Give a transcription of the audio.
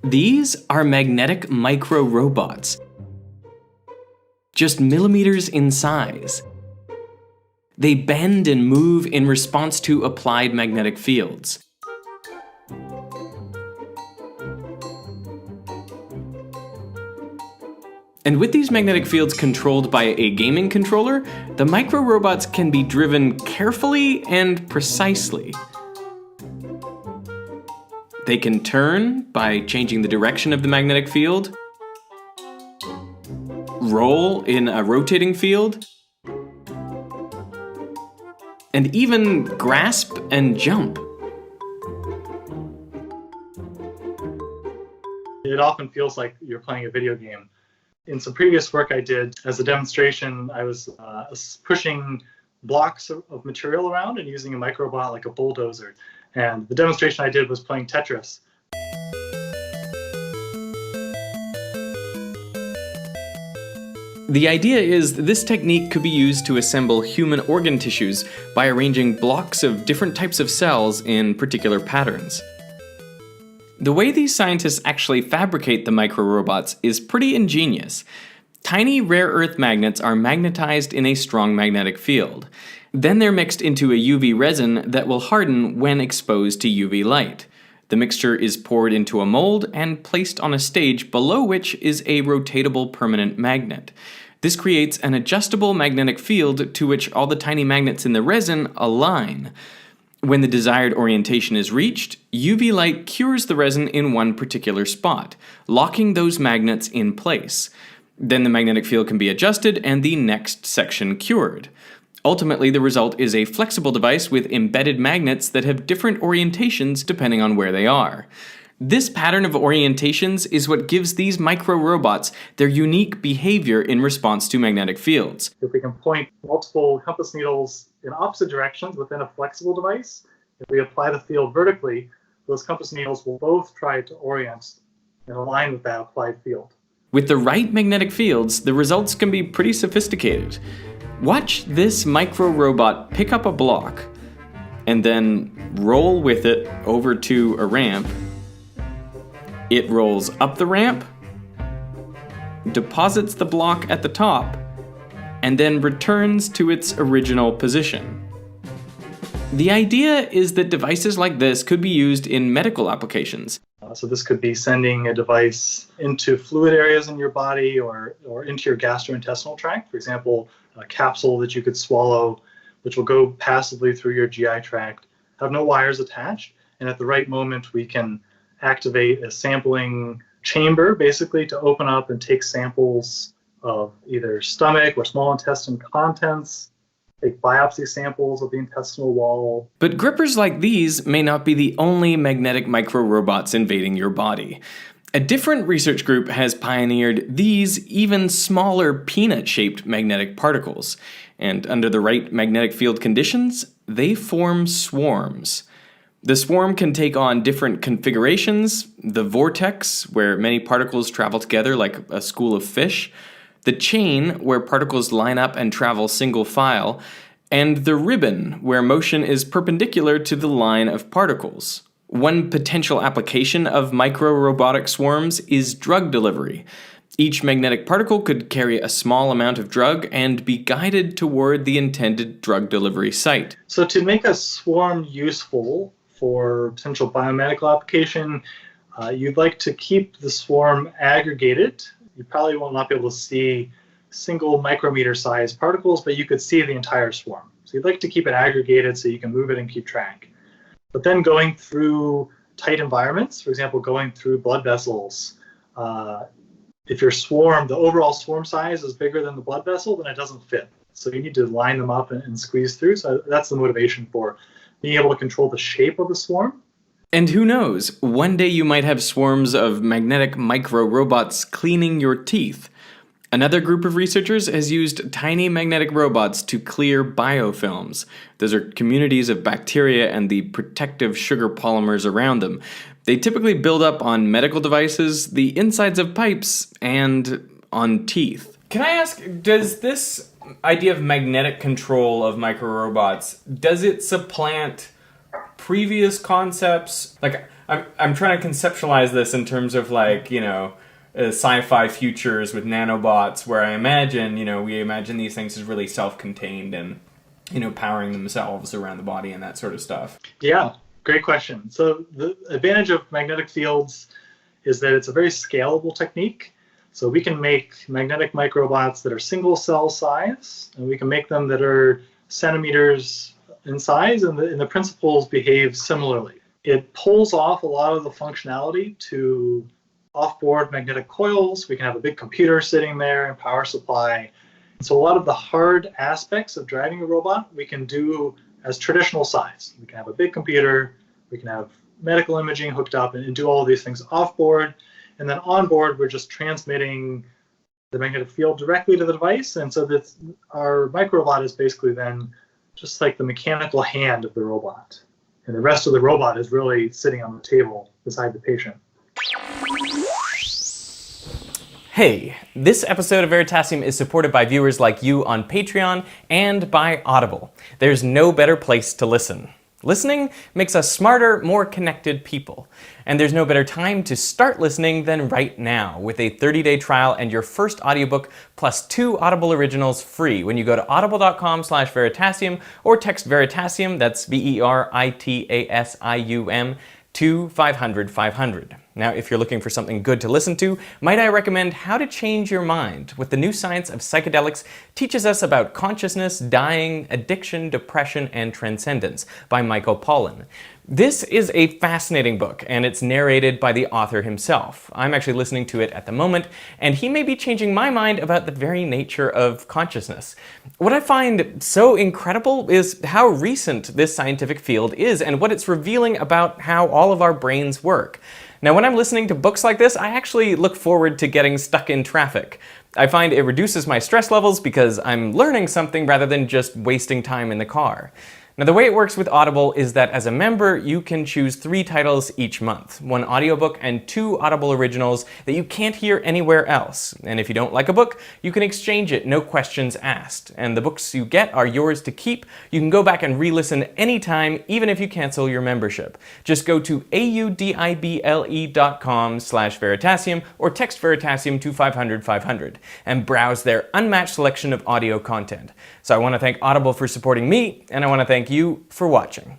These are magnetic micro-robots, just millimeters in size. They bend and move in response to applied magnetic fields. And with these magnetic fields controlled by a gaming controller, the micro-robots can be driven carefully and precisely. They can turn by changing the direction of the magnetic field, roll in a rotating field, and even grasp and jump. It often feels like you're playing a video game. In some previous work I did as a demonstration, I was pushing blocks of material around and using a microbot like a bulldozer. And the demonstration I did was playing Tetris. The idea is that this technique could be used to assemble human organ tissues by arranging blocks of different types of cells in particular patterns. The way these scientists actually fabricate the micro-robots is pretty ingenious. Tiny rare earth magnets are magnetized in a strong magnetic field. Then they're mixed into a UV resin that will harden when exposed to UV light. The mixture is poured into a mold and placed on a stage below which is a rotatable permanent magnet. This creates an adjustable magnetic field to which all the tiny magnets in the resin align. When the desired orientation is reached, UV light cures the resin in one particular spot, locking those magnets in place. Then the magnetic field can be adjusted and the next section cured. Ultimately, the result is a flexible device with embedded magnets that have different orientations depending on where they are. This pattern of orientations is what gives these micro-robots their unique behavior in response to magnetic fields. If we can point multiple compass needles in opposite directions within a flexible device, if we apply the field vertically, those compass needles will both try to orient and align with that applied field. With the right magnetic fields, the results can be pretty sophisticated. Watch this micro-robot pick up a block and then roll with it over to a ramp. It rolls up the ramp, deposits the block at the top, and then returns to its original position. The idea is that devices like this could be used in medical applications. So this could be sending a device into fluid areas in your body or into your gastrointestinal tract. For example, a capsule that you could swallow, which will go passively through your GI tract, have no wires attached, and at the right moment we can activate a sampling chamber basically to open up and take samples of either stomach or small intestine contents, take biopsy samples of the intestinal wall. But grippers like these may not be the only magnetic micro-robots invading your body. A different research group has pioneered these even smaller peanut-shaped magnetic particles, and under the right magnetic field conditions, they form swarms. The swarm can take on different configurations: the vortex, where many particles travel together like a school of fish, the chain, where particles line up and travel single file, and the ribbon, where motion is perpendicular to the line of particles. One potential application of micro-robotic swarms is drug delivery. Each magnetic particle could carry a small amount of drug and be guided toward the intended drug delivery site. So to make a swarm useful for potential biomedical application, you'd like to keep the swarm aggregated. You probably will not be able to see single micrometer sized particles, but you could see the entire swarm. So you'd like to keep it aggregated so you can move it and keep track. But then going through tight environments, for example, going through blood vessels, if your swarm, the overall swarm size is bigger than the blood vessel, then it doesn't fit. So you need to line them up and squeeze through. So that's the motivation for being able to control the shape of the swarm. And who knows, one day you might have swarms of magnetic micro-robots cleaning your teeth. Another group of researchers has used tiny magnetic robots to clear biofilms. Those are communities of bacteria and the protective sugar polymers around them. They typically build up on medical devices, the insides of pipes, and on teeth. Can I ask, does this idea of magnetic control of micro-robots, does it supplant previous concepts? Like, I'm trying to conceptualize this in terms of like, sci-fi futures with nanobots where I imagine, we imagine these things as really self-contained and, powering themselves around the body and that sort of stuff. Yeah, great question. So the advantage of magnetic fields is that it's a very scalable technique. So we can make magnetic microbots that are single cell size, and we can make them that are centimeters in size, and the principles behave similarly. It pulls off a lot of the functionality to off-board magnetic coils. We can have a big computer sitting there and power supply. So a lot of the hard aspects of driving a robot we can do as traditional size. We can have a big computer, we can have medical imaging hooked up and do all of these things off-board. And then on-board, we're just transmitting the magnetic field directly to the device. And so that our microbot is basically then just like the mechanical hand of the robot. And the rest of the robot is really sitting on the table beside the patient. Hey, this episode of Veritasium is supported by viewers like you on Patreon and by Audible. There's no better place to listen. Listening makes us smarter, more connected people. And there's no better time to start listening than right now with a 30-day trial and your first audiobook plus 2 Audible originals free when you go to audible.com/Veritasium or text Veritasium, that's Veritasium, to 500-500. Now, if you're looking for something good to listen to, might I recommend How to Change Your Mind, What the New Science of Psychedelics Teaches Us About Consciousness, Dying, Addiction, Depression, and Transcendence by Michael Pollan. This is a fascinating book, and it's narrated by the author himself. I'm actually listening to it at the moment, and he may be changing my mind about the very nature of consciousness. What I find so incredible is how recent this scientific field is and what it's revealing about how all of our brains work. Now, when I'm listening to books like this, I actually look forward to getting stuck in traffic. I find it reduces my stress levels because I'm learning something rather than just wasting time in the car. Now, the way it works with Audible is that as a member, you can choose 3 titles each month, 1 audiobook and 2 Audible originals that you can't hear anywhere else. And if you don't like a book, you can exchange it, no questions asked. And the books you get are yours to keep. You can go back and re-listen anytime, even if you cancel your membership. Just go to audible.com/Veritasium or text Veritasium to 500-500 and browse their unmatched selection of audio content. So I want to thank Audible for supporting me, and I want to thank you for watching.